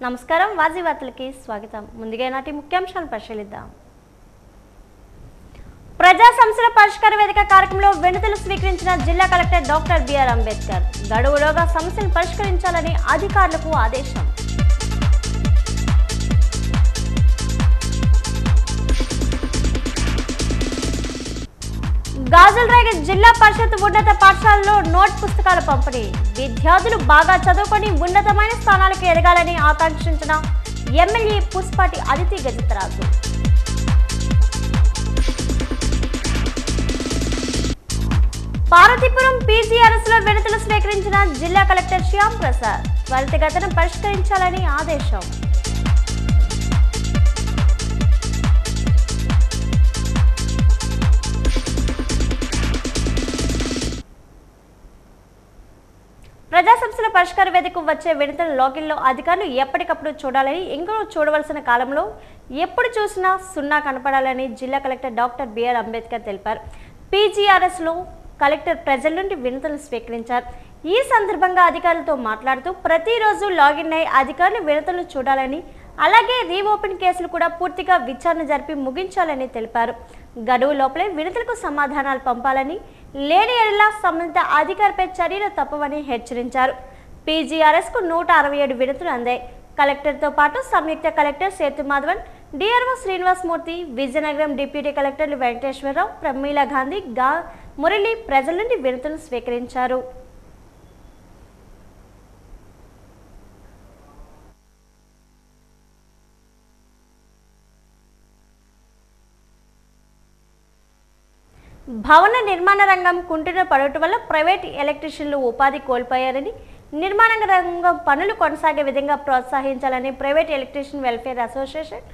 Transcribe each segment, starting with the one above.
నమస్కారం వాజీ వార్తలకి స్వాగతం. ముందుగా నాటి ముఖ్యాంశాలను పరిశీలిద్దాం. ప్రజా సమస్యల పరిష్కార వేదిక కార్యక్రమంలో వినతులు స్వీకరించిన జిల్లా కలెక్టర్ డాక్టర్ బిఆర్ అంబేద్కర్ గడువులోగా సమస్యలు పరిష్కరించాలని అధికారులకు ఆదేశం. గాజులరేగ జిల్లా పరిషత్ ఉన్నత పాఠశాలలో నోట్ పుస్తకాల పంపిణీ. విద్యార్థులు బాగా చదువుకొని ఉన్నతమైన స్థానాలకు ఎదగాలని ఆకాంక్షించిన ఎమ్మెల్యే పుష్పాటి అదితి గజతరాజు. పార్వతీపురం పీజీఆర్ఎస్ లో వినతులు స్వీకరించిన జిల్లా కలెక్టర్ శ్యామ్ ప్రసాద్ త్వరితగతిన పరిష్కరించాలని ఆదేశం. ప్రజా సమస్యల పరిష్కార వేదికకు వచ్చే వినతుల లాగిన్లో అధికారులు ఎప్పటికప్పుడు చూడాలని, ఇంకా చూడవలసిన కాలంలో ఎప్పుడు చూసినా సున్నా కనపడాలని జిల్లా కలెక్టర్ డాక్టర్ బిఆర్ అంబేద్కర్ తెలిపారు. పీజీఆర్ఎస్లో కలెక్టర్ ప్రజల నుండి వినతులు స్వీకరించారు. ఈ సందర్భంగా అధికారులతో మాట్లాడుతూ ప్రతిరోజు లాగిన్ అయ్యి అధికారులు వినతులను చూడాలని, అలాగే రీఓపెన్ కేసులు కూడా పూర్తిగా విచారణ జరిపి ముగించాలని తెలిపారు. గడువు లోపలే వినతులకు సమాధానాలు పంపాలని, లేని ఎడల సంబంధిత అధికారిపై చర్యలు తప్పవని హెచ్చరించారు. పీజీఆర్ఎస్కు 167 వినతులు అందాయి. కలెక్టర్తో పాటు సంయుక్త collector Sethu Madhavan, DRO Srinivasamurthy, Vizianagaram deputy కలెక్టర్లు వెంకటేశ్వరరావు, ప్రమీలా గాంధీ, మురళి ప్రజల నుండి వినతులు స్వీకరించారు. భవన నిర్మాణ రంగం కుంటున పడటం వల్ల ప్రైవేట్ ఎలక్ట్రీషియన్లు ఉపాధి కోల్పోయారని, నిర్మాణ రంగం పనులు కొనసాగే విధంగా ప్రోత్సహించాలని ప్రైవేట్ ఎలక్ట్రీషియన్ వెల్ఫేర్ అసోసియేషన్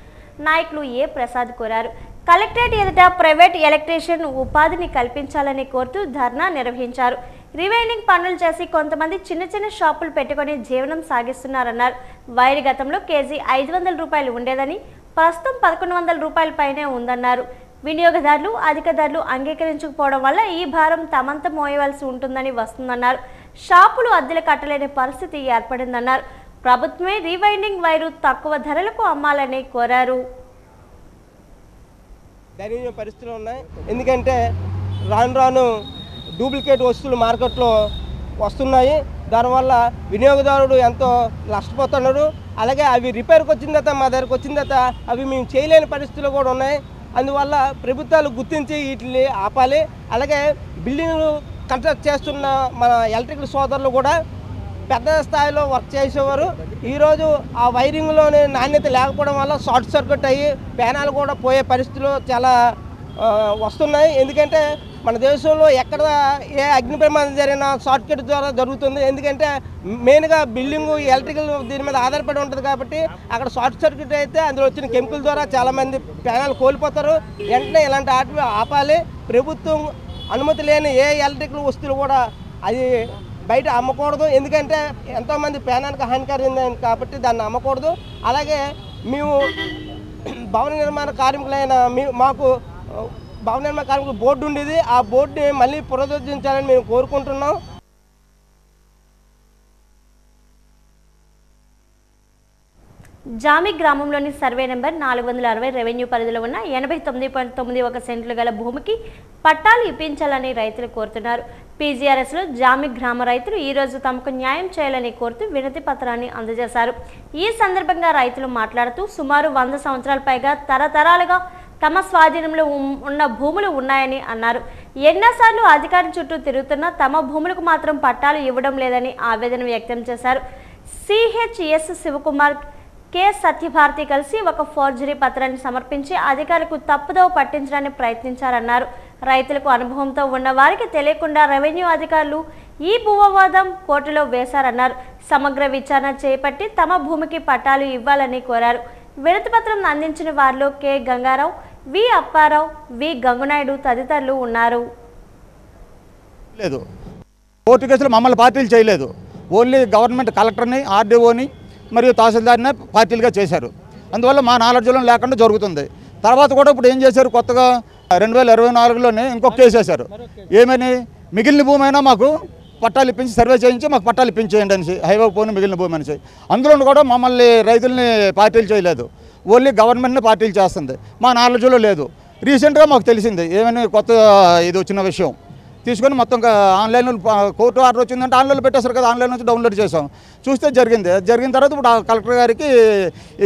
నాయకులు ఏ ప్రసాద్ కోరారు. కలెక్టరేట్ ఎదుట ప్రైవేట్ ఎలక్ట్రీషియన్ ఉపాధిని కల్పించాలని కోరుతూ ధర్నా నిర్వహించారు. రివైండింగ్ పనులు చేసి కొంతమంది చిన్న చిన్న షాపులు పెట్టుకుని జీవనం సాగిస్తున్నారన్నారు. వైర్ గతంలో కేజీ 500 రూపాయలు ఉండేదని ప్రస్తుతం 1100 రూపాయల పైనే ఉందన్నారు. వినియోగదారులు, అధిక ధరలు అంగీకరించకపోవడం వల్ల ఈ భారం తమంత మోయవలసి ఉంటుందని వస్తుందన్నారు. షాపులు అద్దెలు కట్టలేని పరిస్థితి ఏర్పడిందన్నారు. ప్రభుత్వమే రీవైండింగ్ వైరు తక్కువ ధరలకు అమ్మాలని కోరారు. దయనీయ పరిస్థితులు ఉన్నాయి. ఎందుకంటే రాను రాను డూప్లికేట్ వస్తువులు మార్కెట్లో వస్తున్నాయి. దానివల్ల వినియోగదారుడు ఎంతో నష్టపోతున్నాడు. అలాగే అవి రిపేర్కి వచ్చిన తర్వాత, మా దగ్గరకు వచ్చిన తర్వాత అవి మేము చేయలేని పరిస్థితులు కూడా ఉన్నాయి. అందువల్ల ప్రభుత్వాలు గుర్తించి వీటిని ఆపాలి. అలాగే బిల్డింగ్లు కన్స్ట్రక్ట్ చేస్తున్న మన ఎలక్ట్రికల్ సోదరులు కూడా పెద్ద స్థాయిలో వర్క్ చేసేవారు. ఈరోజు ఆ వైరింగ్లోని నాణ్యత లేకపోవడం వల్ల షార్ట్ సర్క్యూట్ అయ్యి ప్యానాలు కూడా పోయే పరిస్థితులు చాలా వస్తున్నాయి. ఎందుకంటే మన దేశంలో ఎక్కడ ఏ అగ్ని ప్రమాదం జరిగినా షార్ట్ సర్క్యూట్ ద్వారా జరుగుతుంది. ఎందుకంటే మెయిన్గా బిల్డింగు ఎలక్ట్రికల్ దీని మీద ఆధారపడి ఉంటుంది కాబట్టి అక్కడ షార్ట్ సర్క్యూట్ అయితే అందులో వచ్చిన కెమికల్ ద్వారా చాలామంది ప్యానాలు కోల్పోతారు. వెంటనే ఇలాంటి ఆటలు ఆపాలి. ప్రభుత్వం అనుమతి లేని ఏ ఎలక్ట్రికల్ వస్తువులు కూడా అది బయట అమ్మకూడదు. ఎందుకంటే ఎంతోమంది ప్యానానికి హానికరం కాబట్టి దాన్ని అమ్మకూడదు. అలాగే మేము భవన నిర్మాణ కార్మికులైన మాకు భవన నిర్మాణ కార్మికులు బోర్డు ఉండేది. ఆ బోర్డుని మళ్ళీ పునరుద్ధరించాలని మేము కోరుకుంటున్నాం. జామి గ్రామంలోని సర్వే నెంబర్ 460 రెవెన్యూ పరిధిలో ఉన్న 89.91 సెంట్లు గల భూమికి పట్టాలు ఇప్పించాలని రైతులు కోరుతున్నారు. పీజీఆర్ఎస్లో జామి గ్రామ రైతులు ఈరోజు తమకు న్యాయం చేయాలని కోరుతూ వినతి పత్రాన్ని అందజేశారు. ఈ సందర్భంగా రైతులు మాట్లాడుతూ సుమారు 100 సంవత్సరాల పైగా తరతరాలుగా తమ స్వాధీనంలో ఉన్న భూములు ఉన్నాయని అన్నారు. ఎన్నోసార్లు అధికారి చుట్టూ తిరుగుతున్నా తమ భూములకు మాత్రం పట్టాలు ఇవ్వడం లేదని ఆవేదన వ్యక్తం చేశారు. సిహెచ్ఎస్ శివకుమార్, కె సత్యభారతి కలిసి ఒక ఫోర్జరీ పత్రాన్ని సమర్పించి అధికారులకు తప్పుదోవ పట్టించడానికి ప్రయత్నించారన్నారు. రైతులకు అనుభవంతో ఉన్న వారికి తెలియకుండా రెవెన్యూ అధికారులు ఈ భూవివాదం కోర్టులో వేశారన్నారు. సమగ్ర విచారణ చేపట్టి తమ భూమికి పట్టాలు ఇవ్వాలని కోరారు. వినతి పత్రం అందించిన వారిలో కె గంగారావు, వి అప్పారావు, వి గంగునాయుడు తదితరులు ఉన్నారు. కోర్టు కేసులు మమ్మల్ని పార్టీలు చేయలేదు. ఓన్లీ గవర్నమెంట్ కలెక్టర్ని, ఆర్డీఓని మరియు తహసీల్దార్ని పార్టీలుగా చేశారు. అందువల్ల మా నాలెడ్జ్లో లేకుండా జరుగుతుంది. తర్వాత కూడా ఇప్పుడు ఏం చేశారు, కొత్తగా 2024లోనే ఇంకొక కేసు వేశారు. ఏమని మిగిలిన భూమి అయినా మాకు పట్టాలు ఇప్పించి సర్వే చేయించి మాకు పట్టాలు ఇప్పించేయండి అనేసి హైవే పోని మిగిలిన భూమి అనేసి. అందులో కూడా మమ్మల్ని రైతుల్ని పార్టీలు చేయలేదు, ఓన్లీ గవర్నమెంట్ని పార్టీలు చేస్తుంది. మా నాలెడ్జ్లో లేదు. రీసెంట్గా మాకు తెలిసింది ఏమైనా కొత్త ఇది వచ్చిన విషయం తీసుకొని మొత్తం ఆన్లైన్లో కోర్టు ఆర్డర్ వచ్చిందంటే ఆన్లైన్లో పెట్టేస్తారు కదా, ఆన్లైన్ నుంచి డౌన్లోడ్ చేసాం. చూస్తే జరిగిన తర్వాత ఇప్పుడు కలెక్టర్ గారికి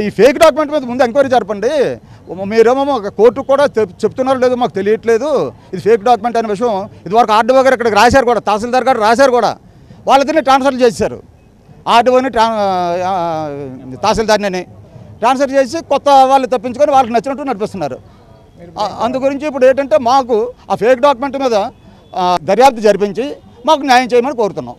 ఈ ఫేక్ డాక్యుమెంట్ మీద ముందు ఎంక్వైరీ జరపండి, మీరేమో కోర్టుకు కూడా చెప్తున్నారో లేదో మాకు తెలియట్లేదు, ఇది ఫేక్ డాక్యుమెంట్ అనే విషయం ఇదివరకు ఆర్డీఓ గారు ఇక్కడికి రాశారు కూడా, తహసీల్దార్ గారు రాశారు కూడా, వాళ్ళని ట్రాన్స్ఫర్ చేశారు. ఆర్డీఓని తహసీల్దార్ని ట్రాన్స్ఫర్ చేసి కొత్త వాళ్ళు తప్పించుకొని వాళ్ళకి నచ్చినట్టు నడిపిస్తున్నారు. అందు గురించి ఇప్పుడు ఏంటంటే మాకు ఆ ఫేక్ డాక్యుమెంట్ మీద దర్యాప్తు జరిపించి మాకు న్యాయం చేయమని కోరుతున్నాం.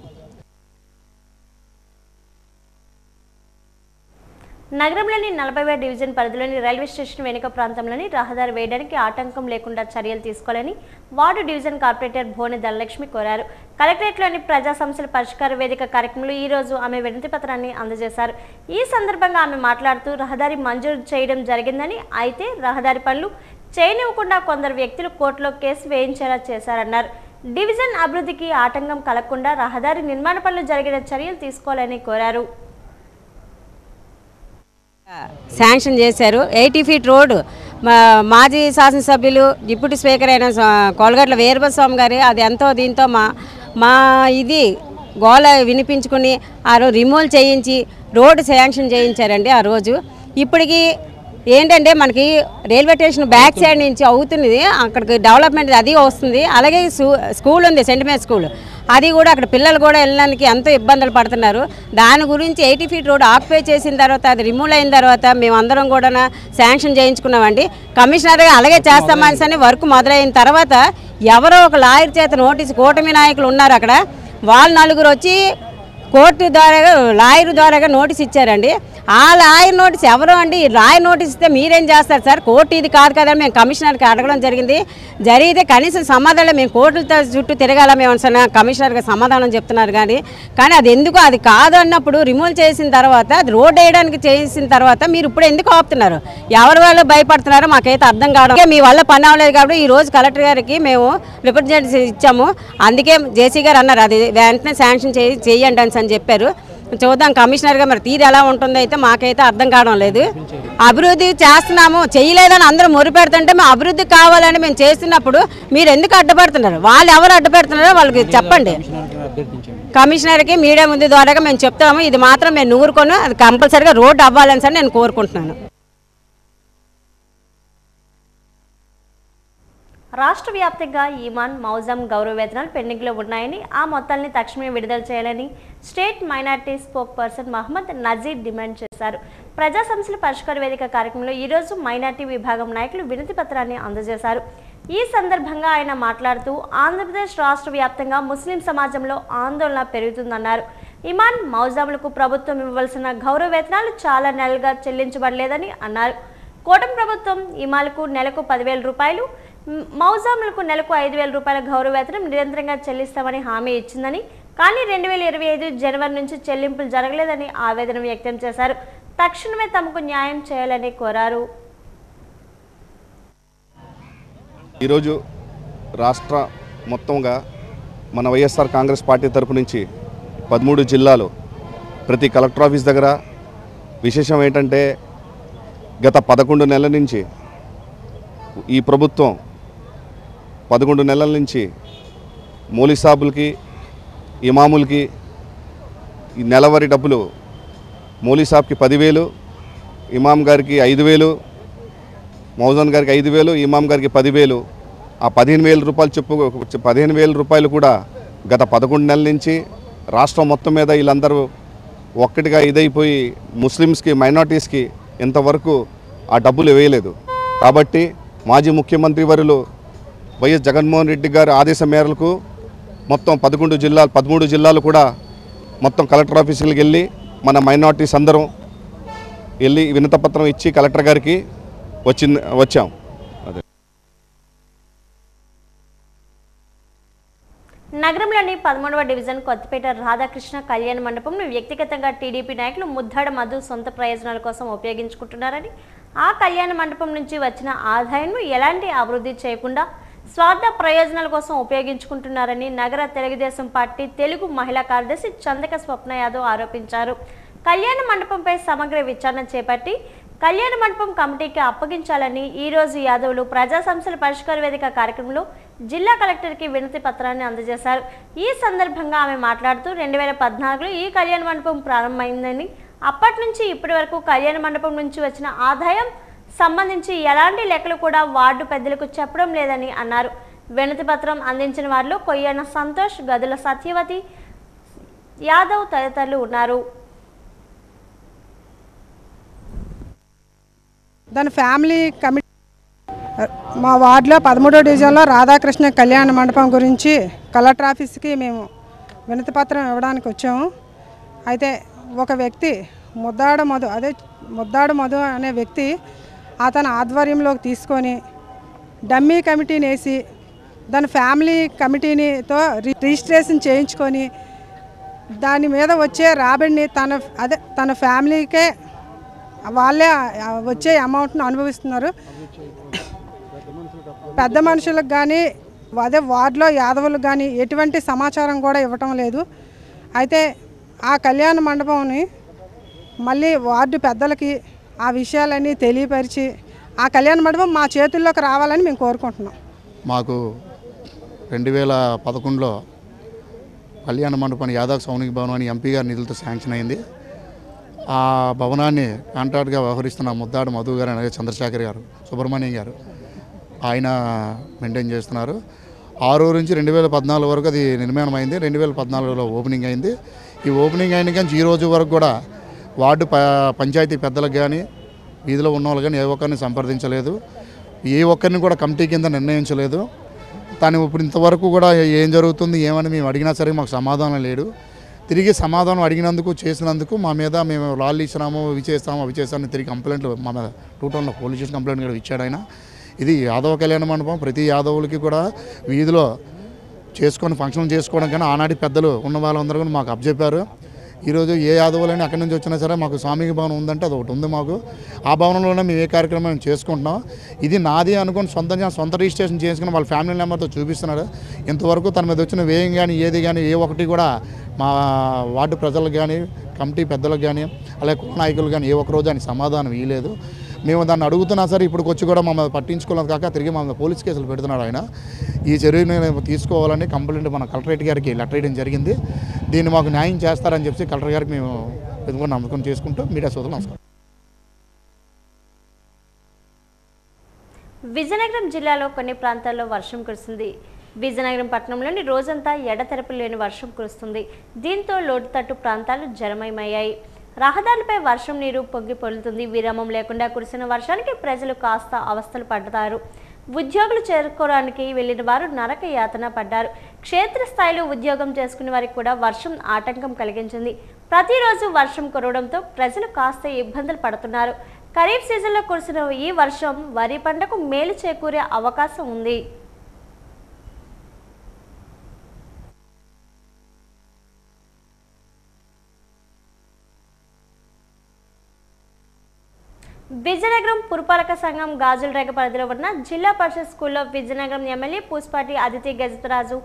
నగరంలోని 40వ డివిజన్ పరిధిలోని రైల్వే స్టేషన్ వెనుక ప్రాంతంలోని రహదారి వేయడానికి ఆటంకం లేకుండా చర్యలు తీసుకోవాలని వార్డు డివిజన్ కార్పొరేటర్ భోని ధనలక్ష్మి కోరారు. కలెక్టరేట్లోని ప్రజా సమస్యల పరిష్కార వేదిక కార్యక్రమంలో ఈ రోజు ఆమె వినతి పత్రాన్ని అందజేశారు. ఈ సందర్భంగా ఆమె మాట్లాడుతూ రహదారి మంజూరు చేయడం జరిగిందని, అయితే రహదారి పనులు చేయనివ్వకుండా కొందరు వ్యక్తులు కోర్టులో కేసు వేయించేలా చేశారన్నారు. డివిజన్ అభివృద్ధికి ఆటంకం కలగకుండా రహదారి నిర్మాణ పనులు జరిగిన చర్యలు తీసుకోవాలని కోరారు. శాంక్షన్ చేశారు 80 ఫీట్ రోడ్డు. మాజీ శాసనసభ్యులు డిప్యూటీ స్పీకర్ అయిన కోలగట్ల వీరభద్రస్వామి గారు అది ఎంతో దీంతో మా ఇది గోల వినిపించుకుని ఆ రోజు రిమూవల్ చేయించి రోడ్డు శాంక్షన్ చేయించారండి. ఆ రోజు ఇప్పటికి ఏంటంటే మనకి రైల్వే స్టేషన్ బ్యాక్ సైడ్ నుంచి అవుతున్నది, అక్కడికి డెవలప్మెంట్ అది వస్తుంది. అలాగే స్కూల్ ఉంది, సెంట్ మేరీ స్కూల్, అది కూడా అక్కడ పిల్లలు కూడా వెళ్ళడానికి ఎంతో ఇబ్బందులు పడుతున్నారు. దాని గురించి 80 ఫీట్ రోడ్ ఆక్యుపై చేసిన తర్వాత అది రిమూవ్ అయిన తర్వాత మేమందరం కూడా శాంక్షన్ చేయించుకున్నామండి. కమిషనర్ అలాగే చేస్తామని వర్క్ మొదలైన తర్వాత ఎవరో ఒక లాయర్ చేత నోటీసు, కూటమి నాయకులు ఉన్నారు అక్కడ, వాళ్ళు నలుగురు వచ్చి కోర్టు ద్వారా లాయర్ ద్వారాగా నోటీస్ ఇచ్చారండి. ఆ లాయర్ నోటీస్ ఎవరో అండి, లాయర్ నోటీస్ ఇస్తే మీరేం చేస్తారు సార్, కోర్టు ఇది కాదు కదా మేము కమిషనర్కి అడగడం జరిగితే కనీసం సమాధానం మేము కోర్టులతో చుట్టూ తిరగాల మేము అసలు కమిషనర్కి సమాధానం చెప్తున్నారు. కానీ అది ఎందుకు అది కాదు అన్నప్పుడు రిమూవ్ చేసిన తర్వాత అది రోడ్ వేయడానికి చేసిన తర్వాత మీరు ఇప్పుడు ఎందుకు ఆపుతున్నారు, ఎవరి వాళ్ళు భయపడుతున్నారో మాకైతే అర్థం కావడం. మీ వల్ల పని అవ్వలేదు కాబట్టి ఈరోజు కలెక్టర్ గారికి మేము రిప్రజెంటేషన్ ఇచ్చాము. అందుకే జేసీ గారు అన్నారు అది వెంటనే శాంక్షన్ చేయండి అని చెప్పారు. చూద్దాం కమిషనర్గా మరి తీరు ఎలా ఉంటుందో అయితే మాకైతే అర్థం కావడం లేదు. అభివృద్ధి చేస్తున్నాము చేయలేదని అందరూ మొరుపెడుతుంటే మేము అభివృద్ధి కావాలని మేము చేస్తున్నప్పుడు మీరు ఎందుకు అడ్డుపడుతున్నారు, వాళ్ళు ఎవరు అడ్డుపెడుతున్నారో వాళ్ళకి చెప్పండి. కమిషనర్కి మీడియా ముందు ద్వారా మేము చెప్తాము, ఇది మాత్రం మేము నూరుకొని అది కంపల్సరీగా రోడ్డు అవ్వాలని సార్ నేను కోరుకుంటున్నాను. రాష్ట్ర వ్యాప్తంగా ఈమాన్, మౌజాం గౌరవ వేతనాలు పెండింగ్లో ఉన్నాయని, ఆ మొత్తాన్ని తక్షణమే విడుదల చేయాలని state minority spokesperson Mohammed Nazeer డిమాండ్ చేశారు. ప్రజా సమస్యల పరిష్కార వేదిక కార్యక్రమంలో ఈరోజు మైనార్టీ విభాగం నాయకులు వినతి పత్రాన్ని అందజేశారు. ఈ సందర్భంగా ఆయన మాట్లాడుతూ ఆంధ్రప్రదేశ్ రాష్ట్ర వ్యాప్తంగా ముస్లిం సమాజంలో ఆందోళన పెరుగుతుందన్నారు. ఇమాన్, మౌజాములకు ప్రభుత్వం ఇవ్వాల్సిన గౌరవ వేతనాలు చాలా నెలలుగా చెల్లించబడలేదని అన్నారు. కూటమి ప్రభుత్వం ఇమాలకు నెలకు 10,000 రూపాయలు, మౌజాములకు నెలకు 5,000 రూపాయల గౌరవ వేతనం నిరంతరంగా చెల్లిస్తామని హామీ ఇచ్చిందని, కానీ 2025 జనవరి నుంచి చెల్లింపులు జరగలేదని ఆవేదన వ్యక్తం చేశారు. తక్షణమే తమకు న్యాయం చేయాలని కోరారు. ఈరోజు రాష్ట్ర మొత్తంగా మన వైఎస్ఆర్ కాంగ్రెస్ పార్టీ తరపు నుంచి 13 జిల్లాలు ప్రతి కలెక్టర్ ఆఫీస్ దగ్గర విశేషం ఏంటంటే గత 11 నెలల నుంచి ఈ ప్రభుత్వం 11 నెలల నుంచి మౌలిసాబులకి, ఇమాములకి ఈ నెలవారీ డబ్బులు మౌలిసాబ్కి 10,000, ఇమాం గారికి 5,000, మౌజాన్ గారికి 5,000, ఇమాం గారికి 10,000, ఆ 15,000 రూపాయలు 15,000 రూపాయలు కూడా గత 11 నెలల నుంచి రాష్ట్రం మొత్తం మీద వీళ్ళందరూ ఒక్కటిగా ఇదైపోయి ముస్లిమ్స్కి, మైనార్టీస్కి ఇంతవరకు ఆ డబ్బులు వేయలేదు. కాబట్టి మాజీ ముఖ్యమంత్రి వర్యులు వైఎస్ జగన్మోహన్ రెడ్డి గారి ఆదేశం మేరకు మొత్తం 13 జిల్లాలు కూడా మొత్తం కలెక్టర్ ఆఫీసులకు వెళ్ళి మన మైనార్టీస్ అందరం వెళ్ళి వినతపత్రం ఇచ్చి కలెక్టర్ గారికి వచ్చాం. అదే నగరంలోని 13వ డివిజన్ కొత్తపేట రాధాకృష్ణ కళ్యాణ మండపంను వ్యక్తిగతంగా టీడీపీ నాయకులు ముద్దాడ మధు సొంత ప్రయోజనాల కోసం ఉపయోగించుకుంటున్నారని, ఆ కళ్యాణ మండపం నుంచి వచ్చిన ఆదాయాన్ని ఎలాంటి అభివృద్ధి చేయకుండా స్వార్థ ప్రయోజనాల కోసం ఉపయోగించుకుంటున్నారని నగర తెలుగుదేశం పార్టీ తెలుగు మహిళా కార్యదర్శి చందక స్వప్న యాదవ్ ఆరోపించారు. కళ్యాణ మండపంపై సమగ్ర విచారణ చేపట్టి కళ్యాణ మండపం కమిటీకి అప్పగించాలని ఈ రోజు యాదవ్లు ప్రజా సమస్యల పరిష్కార వేదిక కార్యక్రమంలో జిల్లా కలెక్టర్కి వినతి పత్రాన్ని అందజేశారు. ఈ సందర్భంగా ఆమె మాట్లాడుతూ 2014లో ఈ కళ్యాణ మండపం ప్రారంభమైందని, అప్పటి నుంచి ఇప్పటి వరకు కళ్యాణ మండపం నుంచి వచ్చిన ఆదాయం సంబంధించి ఎలాంటి లెక్కలు కూడా వార్డు పెద్దలకు చెప్పడం లేదని అన్నారు. వినతి పత్రం అందించిన వారిలో కొయ్యన సంతోష్, గదుల సత్యవతి యాదవ్ తదితరులు ఉన్నారు. దాని ఫ్యామిలీ కమిటీ మా వార్డులో 13వ డివిజన్లో రాధాకృష్ణ కళ్యాణ మండపం గురించి కలెక్టర్ ఆఫీస్కి మేము వినతి పత్రం ఇవ్వడానికి వచ్చాము. అయితే ఒక వ్యక్తి ముద్దాడు మధు అనే వ్యక్తి అతని ఆధ్వర్యంలోకి తీసుకొని డమ్మీ కమిటీని వేసి దాని ఫ్యామిలీ కమిటీనితో రిజిస్ట్రేషన్ చేయించుకొని దాని మీద వచ్చే రాబడిని తన ఫ్యామిలీకే వాళ్ళే వచ్చే అమౌంట్ను అనుభవిస్తున్నారు. పెద్ద మనుషులకు కానీ అదే వార్డులో యాదవులకు కానీ ఎటువంటి సమాచారం కూడా ఇవ్వటం లేదు. అయితే ఆ కళ్యాణ మండపంని మళ్ళీ వార్డు పెద్దలకి ఆ విషయాలన్నీ తెలియపరిచి ఆ కళ్యాణ మండపం మా చేతుల్లోకి రావాలని మేము కోరుకుంటున్నాం. మాకు 2011లో కళ్యాణ మండపాన్ని యాదవ్ సౌనిక భవనం అని ఎంపీ గారి నిధులతో శాంక్షన్ అయింది. ఆ భవనాన్ని కాంట్రాక్ట్గా వ్యవహరిస్తున్న ముద్దాడు మధు గారు అలాగే చంద్రశేఖర్ గారు, సుబ్రహ్మణ్యం గారు ఆయన మెయింటైన్ చేస్తున్నారు. 6 నుంచి 2014 వరకు అది నిర్మాణం అయింది. 2014లో ఓపెనింగ్ అయింది. ఈ ఓపెనింగ్ అయిన కానీ ఈ రోజు వరకు కూడా వార్డు పంచాయతీ పెద్దలకు కానీ వీధిలో ఉన్న వాళ్ళు కానీ ఏ ఒక్కరిని సంప్రదించలేదు. ఏ ఒక్కరిని కూడా కమిటీ కింద నిర్ణయించలేదు. తను ఇప్పుడు ఇంతవరకు కూడా ఏం జరుగుతుంది ఏమని మేము అడిగినా సరే మాకు సమాధానం లేడు. తిరిగి సమాధానం అడిగినందుకు చేసినందుకు మా మీద మేము లాళ్ళు ఇచ్చినాము, అవి చేస్తామని తిరిగి కంప్లైంట్లు మా మీద 2 టౌన్లో పోలీస్ స్టేషన్ కంప్లైంట్ కూడా ఇచ్చాడు ఆయన. ఇది యాదవ కళ్యాణ మండపం ప్రతి యాదవులకి కూడా వీధిలో చేసుకొని ఫంక్షన్ చేసుకోవడం కానీ ఆనాటి పెద్దలు ఉన్న వాళ్ళందరూ కూడా మాకు అప్పచెప్పారు. ఈరోజు ఏ యాదవులైనా అక్కడి నుంచి వచ్చినా సరే మాకు స్వామికి భవనం ఉందంటే అది ఒకటి ఉంది మాకు. ఆ భవనంలోనే మేము ఏ కార్యక్రమం చేసుకుంటున్నాం. ఇది నాది అనుకుని సొంత రిజిస్ట్రేషన్ చేసుకుని వాళ్ళ ఫ్యామిలీ నెంబర్తో చూపిస్తున్నారు. ఇంతవరకు తన మీద వచ్చిన వ్యయం కానీ ఏది కానీ ఏ ఒక్కటి కూడా మా వార్డు ప్రజలకు కానీ కమిటీ పెద్దలకు కానీ అలాగే కుల నాయకులు కానీ ఏ ఒక్కరోజు ఆయన సమాధానం ఇవ్వలేదు. మేము దాన్ని అడుగుతున్నా సరే ఇప్పటికి వచ్చి కూడా మమ్మల్ని పట్టించుకోలేదు కాక తిరిగి మమ్మల్ని పోలీస్ కేసులు పెడుతున్నాడు ఆయన. ఈ చర్యను తీసుకోవాలని కంప్లైంట్ మన కలెక్టరేట్ గారికి లెటర్ వేయడం జరిగింది. దీన్ని మాకు న్యాయం చేస్తారని చెప్పి కలెక్టర్ గారికి మేము ఎదుగుని నమ్మకం చేసుకుంటూ మీడియా సోదరులు నమస్కారం. విజయనగరం జిల్లాలో కొన్ని ప్రాంతాల్లో వర్షం కురుస్తుంది. విజయనగరం పట్టణంలోని రోజంతా ఎడతెరపు లేని వర్షం కురుస్తుంది. దీంతో లోటుతట్టు ప్రాంతాలు జలమయమయ్యాయి. రహదారులపై వర్షం నీరు పొంగి పొర్లుతుంది. విరామం లేకుండా కురిసిన వర్షానికి ప్రజలు కాస్త అవస్థలు పడ్డారు. ఉద్యోగులు చేరుకోవడానికి వెళ్లిన వారు నరక యాతన పడ్డారు. క్షేత్రస్థాయిలో ఉద్యోగం చేసుకునే వారికి కూడా వర్షం ఆటంకం కలిగించింది. ప్రతిరోజు వర్షం కురవడంతో ప్రజలు కాస్త ఇబ్బందులు పడుతున్నారు. ఖరీఫ్ సీజన్లో కురిసిన ఈ వర్షం వరి పంటకు మేలు చేకూరే అవకాశం ఉంది. విజయనగరం పురపాలక సంఘం గాజులరేగ పరిధిలో ఉన్న జిల్లా పరిషత్ స్కూల్లో విజయనగరం ఎమ్మెల్యే పూసపాటి అదితి గజపతిరాజు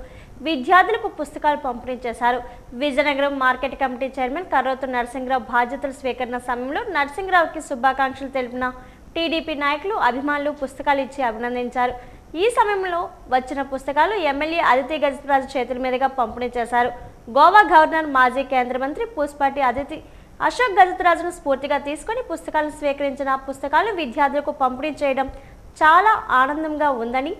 విద్యార్థులకు పుస్తకాలు పంపిణీ చేశారు. Vizianagaram market committee chairman Karrothu Narasimharao బాధ్యతల స్వీకరణ సమయంలో నరసింహరావుకి శుభాకాంక్షలు తెలిపిన టీడీపీ నాయకులు, అభిమానులు పుస్తకాలు ఇచ్చి అభినందించారు. ఈ సమయంలో వచ్చిన పుస్తకాలు ఎమ్మెల్యే అదితి గజపతిరాజు చేతుల మీదుగా పంపిణీ చేశారు. గోవా గవర్నర్, మాజీ కేంద్ర మంత్రి పూసపాటి అదితి అశోక్ గజపతిరాజును స్ఫూర్తిగా తీసుకుని పుస్తకాలను స్వీకరించిన పుస్తకాలు విద్యార్థులకు పంపిణీ చేయడం చాలా ఆనందంగా ఉందని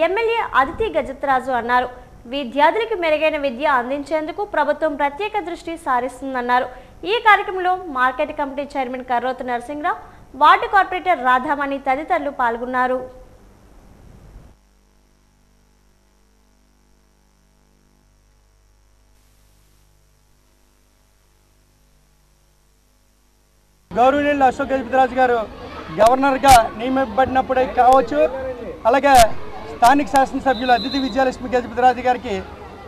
ఎమ్మెల్యే అదితి గజపతిరాజు అన్నారు. విద్యార్థులకు మెరుగైన విద్య అందించేందుకు ప్రభుత్వం ప్రత్యేక దృష్టి సారిస్తుందన్నారు. ఈ కార్యక్రమంలో market committee chairman Karrothu Narasimharao, ward corporator Radhamani తదితరులు పాల్గొన్నారు. గౌరవనీయులు అశోక్ గజపతిరాజు గారు గవర్నర్గా నియమింపబడినప్పుడే కావచ్చు, అలాగే స్థానిక శాసనసభ్యులు అతిథి విజయలక్ష్మి గజపతిరాజు గారికి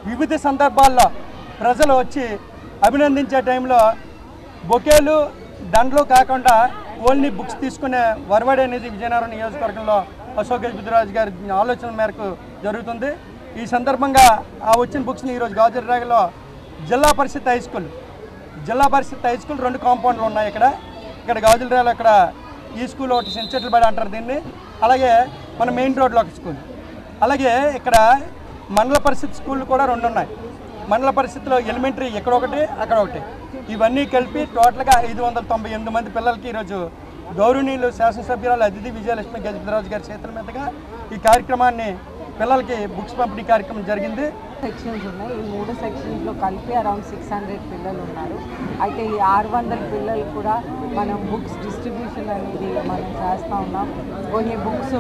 వివిధ సందర్భాల్లో ప్రజలు వచ్చి అభినందించే టైంలో బొకేలు, దండలు కాకుండా ఓన్లీ బుక్స్ తీసుకునే వరవడి అనేది విజయనగరం నియోజకవర్గంలో అశోక్ గజపతిరాజు గారి ఆలోచన మేరకు జరుగుతుంది. ఈ సందర్భంగా ఆ వచ్చిన బుక్స్ని ఈరోజు గాజులరేగలో జిల్లా పరిషత్ హై స్కూల్ 2 కాంపౌండ్లు ఉన్నాయి. ఇక్కడ గాజులరేగలో ఇక్కడ ఈ స్కూల్ ఒకటి సెంచెట్లు బడి అంటారు దీన్ని. అలాగే మన మెయిన్ రోడ్లో ఒక స్కూల్, అలాగే ఇక్కడ మండల పరిషత్ స్కూళ్ళు కూడా 2 ఉన్నాయి. మండల పరిషత్లో ఎలిమెంటరీ ఇక్కడ ఒకటి అక్కడ ఒకటి, ఇవన్నీ కలిపి టోటల్గా 598 మంది పిల్లలకి ఈరోజు గౌరవనీయులు శాసనసభ్యురాలు అతిథి విజయలక్ష్మి గజపతిరాజు గారి చేతుల మీదుగా ఈ కార్యక్రమాన్ని పిల్లలకి బుక్స్ పంపిణీ కార్యక్రమం జరిగింది. సెక్షన్స్ ఉన్నాయి. ఈ 3 సెక్షన్స్లో కలిపి అరౌండ్ 600 పిల్లలు ఉన్నారు. అయితే ఈ 600 పిల్లలు కూడా మనం బుక్స్ డిస్ట్రిబ్యూషన్ అనేది మనం చేస్తూ ఉన్నాం. కొన్ని బుక్స్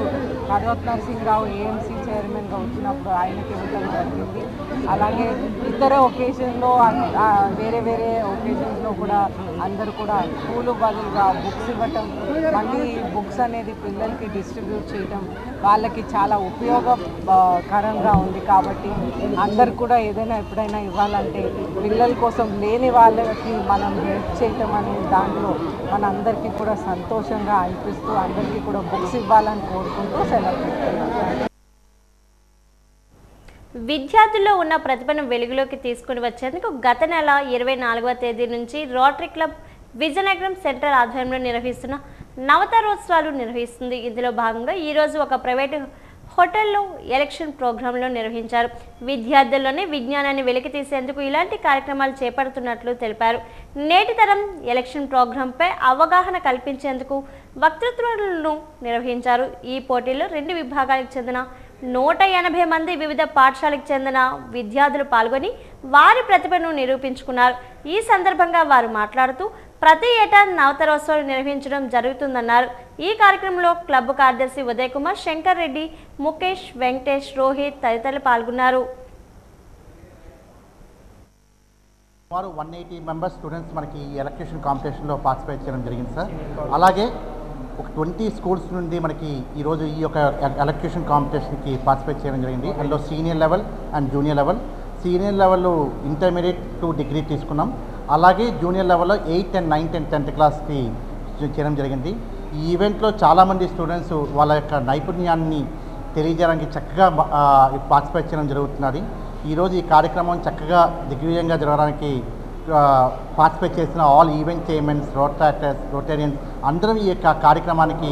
కర్వత్ నరసింహరావు ఏఎంసీ చైర్మన్గా వచ్చినప్పుడు ఆయనకి ఇవ్వడం జరిగింది. అలాగే ఇతర ఒకేషన్లో వేరే ఒకేషన్స్లో కూడా అందరూ కూడా స్కూలు బదులుగా బుక్స్ ఇవ్వటం, మళ్ళీ బుక్స్ అనేది పిల్లలకి డిస్ట్రిబ్యూట్ చేయటం వాళ్ళకి చాలా ఉపయోగకరంగా ఉంది. కాబట్టి అందరు కూడా ఏదైనా ఎప్పుడైనా ఇవ్వాలంటే పిల్లల కోసం లేని వాళ్ళకి మనం హెల్ప్ చేయటం అనేది దాంట్లో మనందరికీ కూడా సంతోషంగా అనిపిస్తూ అందరికీ కూడా బుక్స్ ఇవ్వాలని కోరుకుంటూ సెలవు పెడుతున్నాం. విద్యార్థుల్లో ఉన్న ప్రతిభను వెలుగులోకి తీసుకుని వచ్చేందుకు గత నెల 24వ తేదీ నుంచి రోటరీ క్లబ్ విజయనగరం సెంట్రల్ ఆధ్వర్యంలో నిర్వహిస్తున్న నవతరోత్సవాలు నిర్వహిస్తుంది. ఇందులో భాగంగా ఈరోజు ఒక ప్రైవేటు హోటల్లో ఎలక్షన్ ప్రోగ్రాంలో నిర్వహించారు. విద్యార్థుల్లోనే విజ్ఞానాన్ని వెలికి తీసేందుకు ఇలాంటి కార్యక్రమాలు చేపడుతున్నట్లు తెలిపారు. నేటి తరం ఎలక్షన్ ప్రోగ్రాంపై అవగాహన కల్పించేందుకు వక్తృత్వాలను నిర్వహించారు. ఈ పోటీల్లో 2 విభాగాలకు చెందిన 180 మంది వివిధ పాఠశాలకు చెందిన విద్యార్థులు పాల్గొని వారి ప్రతిభను నిరూపించుకున్నారు. ఈ సందర్భంగా వారు మాట్లాడుతూ ప్రతి ఏటా నవతరోత్సవాలు నిర్వహించడం జరుగుతుందన్నారు. ఈ కార్యక్రమంలో క్లబ్ కార్యదర్శి ఉదయ్ కుమార్, శంకర్ రెడ్డి, ముఖేష్, వెంకటేష్, రోహిత్ తదితరులు పాల్గొన్నారు. సుమారు 180 మెంబర్స్ స్టూడెంట్స్ మనకి ఈ ఎలక్ట్రిషన్ కాంపిటీషన్లో పార్టిసిపేట్ చేయడం జరిగింది సార్. అలాగే ఒక 20 స్కూల్స్ నుండి మనకి ఈరోజు ఈ యొక్క ఎలక్ట్రిషన్ కాంపిటీషన్కి పార్టిసిపేట్ చేయడం జరిగింది. అందులో senior level and junior level. Senior లెవెల్లో ఇంటర్మీడియట్ టు డిగ్రీ తీసుకున్నాం. అలాగే జూనియర్ లెవెల్లో 8th and 9th and 10th క్లాస్కి చేయడం జరిగింది. ఈ ఈవెంట్లో చాలామంది స్టూడెంట్స్ వాళ్ళ యొక్క నైపుణ్యాన్ని తెలియజేయడానికి చక్కగా పార్టిసిపేట్ చేయడం జరుగుతున్నది. ఈరోజు ఈ కార్యక్రమం చక్కగా దిగ్విజయంగా జరగడానికి పార్టిసిపేట్ చేసిన ఆల్ ఈవెంట్ చైర్మన్స్, రోటేరియన్స్ అందరూ ఈ యొక్క కార్యక్రమానికి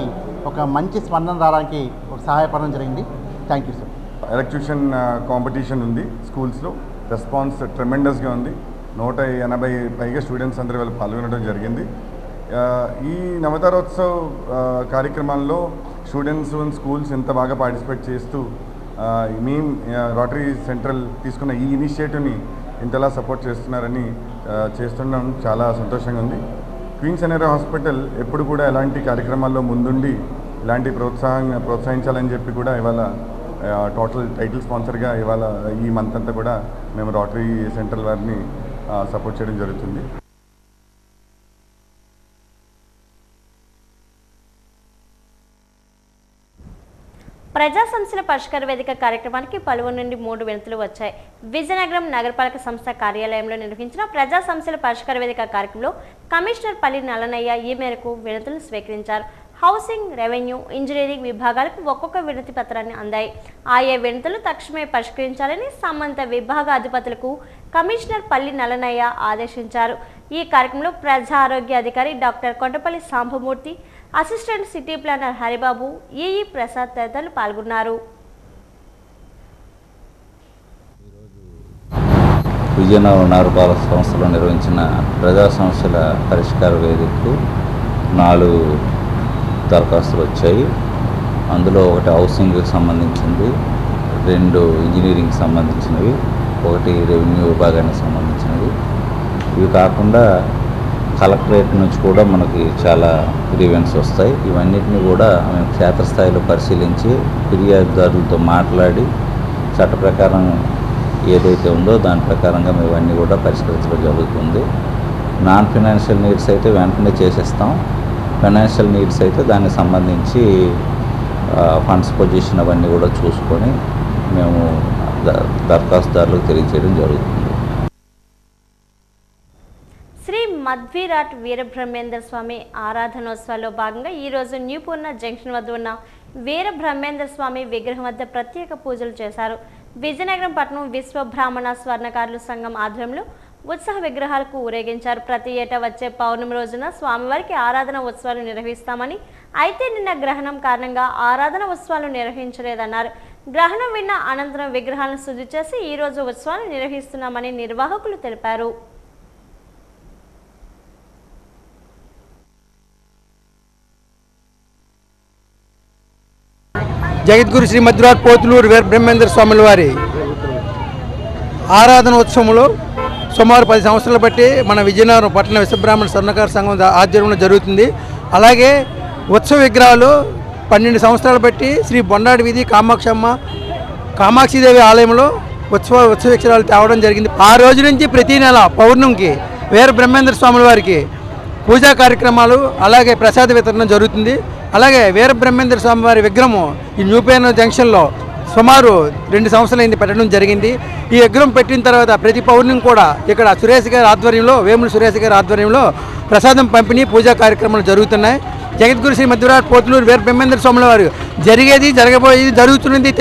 ఒక మంచి స్పందన రావడానికి సహాయపడడం జరిగింది. Thank you sir. Electrician competition ఉంది స్కూల్స్లో. రెస్పాన్స్ ట్రెమెండస్గా ఉంది. 180 పైగా స్టూడెంట్స్ అందరూ వాళ్ళు పాల్గొనడం జరిగింది. ఈ నవతరోత్సవ్ కార్యక్రమాల్లో స్టూడెంట్స్ అండ్ స్కూల్స్ ఎంత బాగా పార్టిసిపేట్ చేస్తూ మేము రోటరీ సెంట్రల్ తీసుకున్న ఈ ఇనిషియేటివ్ని ఇంతలా సపోర్ట్ చేస్తున్నారని చేస్తుండడం చాలా సంతోషంగా ఉంది. క్వీన్స్ ఎన్ఆర్ఐ హాస్పిటల్ ఎప్పుడు కూడా ఎలాంటి కార్యక్రమాల్లో ముందుండి ఇలాంటి ప్రోత్సహించాలని చెప్పి కూడా ఇవాళ టోటల్ టైటిల్ స్పాన్సర్గా ఇవాళ ఈ మంత్ అంతా కూడా మేము రోటరీ సెంట్రల్ వారిని సపోర్ట్ చేయడం జరుగుతుంది. ప్రజా సమస్యల పరిష్కార వేదిక కార్యక్రమానికి పలువురు నుండి 3 వినతులు వచ్చాయి. విజయనగరం నగరపాలక సంస్థ కార్యాలయంలో నిర్వహించిన ప్రజా సమస్యల పరిష్కార వేదిక కార్యక్రమంలో కమిషనర్ పల్లి నల్లనయ్య ఈ మేరకు వినతులు స్వీకరించారు. హౌసింగ్, రెవెన్యూ, ఇంజనీరింగ్ విభాగాలకు ఒక్కొక్క వినతి పత్రాన్ని అందాయి. ఆయా వినతులు తక్షణమే పరిష్కరించాలని సంబంధిత విభాగ అధిపతులకు కమిషనర్ పల్లి నల్లనయ్య ఆదేశించారు. ఈ కార్యక్రమంలో ప్రజా ఆరోగ్య అధికారి doctor Kondapalli Sambamurthy, assistant city planar Haribabu, EE Prasad తదితరులు పాల్గొన్నారు. విజయనగరం నగరపాలక సంస్థలో నిర్వహించిన ప్రజా సమస్యల పరిష్కార వేదికకు 4 దరఖాస్తులు వచ్చాయి. అందులో ఒకటి హౌసింగ్కి సంబంధించింది, 2 ఇంజనీరింగ్కి సంబంధించినవి, 1 రెవెన్యూ విభాగానికి సంబంధించినవి. ఇవి కాకుండా కలెక్టరేట్ నుంచి కూడా మనకి చాలా గ్రీవెన్స్ వస్తాయి. ఇవన్నిటిని కూడా మేము క్షేత్రస్థాయిలో పరిశీలించి ఫిర్యాదుదారులతో మాట్లాడి చట్ట ప్రకారం ఏదైతే ఉందో దాని ప్రకారంగా మేము ఇవన్నీ కూడా పరిష్కరించడం జరుగుతుంది. నాన్ ఫైనాన్షియల్ నీడ్స్ అయితే వెంటనే చేసేస్తాం. ఫైనాన్షియల్ నీడ్స్ అయితే దానికి సంబంధించి ఫండ్స్ పొజిషన్ అవన్నీ కూడా చూసుకొని మేము దరఖాస్తుదారులకు తెలియజేయడం జరుగుతుంది. శ్రీ మధ్వీరాట్ వీరబ్రహ్మేంద్ర స్వామి ఆరాధనోత్సవాల్లో భాగంగా ఈరోజు న్యూపూర్ణ జంక్షన్ వద్ద ఉన్న వీర బ్రహ్మేంద్ర స్వామి విగ్రహం వద్ద ప్రత్యేక పూజలు చేశారు. విజయనగరం పట్టణం విశ్వ బ్రాహ్మణ స్వర్ణకారుల సంఘం ఆధ్వర్యంలో ఉత్సవ విగ్రహాలకు ఊరేగించారు. ప్రతి ఏటా వచ్చే పౌర్ణమి రోజున స్వామివారికి ఆరాధన ఉత్సవాలు నిర్వహిస్తామని, అయితే నిన్న గ్రహణం కారణంగా ఆరాధన ఉత్సవాలు నిర్వహించలేదన్నారు. గ్రహణం విన్న అనంతరం విగ్రహాలను శుద్ధి చేసి ఈ రోజు ఉత్సవాలు నిర్వహిస్తున్నామని నిర్వాహకులు తెలిపారు. జగద్గురు శ్రీ మధ్యరాజ్ పోతులూరు వీర బ్రహ్మేంద్ర స్వాముల వారి ఆరాధన ఉత్సవంలో సుమారు 10 సంవత్సరాలు బట్టి మన విజయనగరం పట్టణ విశ్వబ్రాహ్మణ స్వర్ణకార సంఘం ఆధ్వర్యంలో జరుగుతుంది. అలాగే ఉత్సవ విగ్రహాలు 12 సంవత్సరాలు బట్టి శ్రీ బొండాడి వీధి కామాక్షిదేవి ఆలయంలో ఉత్సవ విగ్రహాలు తేవడం జరిగింది. ఆ రోజు నుంచి ప్రతి నెల పౌర్ణమికి వీర బ్రహ్మేంద్ర స్వాముల వారికి పూజా కార్యక్రమాలు అలాగే ప్రసాద వితరణ జరుగుతుంది. అలాగే వీర బ్రహ్మేంద్ర స్వామి వారి విగ్రహం ఈ న్యూపేన్ జంక్షన్లో సుమారు 2 సంవత్సరాలైంది పెట్టడం జరిగింది. ఈ విగ్రహం పెట్టిన తర్వాత ప్రతి పౌర్ణమి కూడా ఇక్కడ సురేష్ గారి ఆధ్వర్యంలో, వేముల సురేష్ గారి ఆధ్వర్యంలో ప్రసాదం పంపిణీ పూజా కార్యక్రమాలు జరుగుతున్నాయి. జగద్గురు శ్రీ మధ్యరాజ్ పోతులూరు వీర బ్రహ్మేంద్ర స్వాముల వారు జరిగేది జరగబోయేది జరుగుతున్నది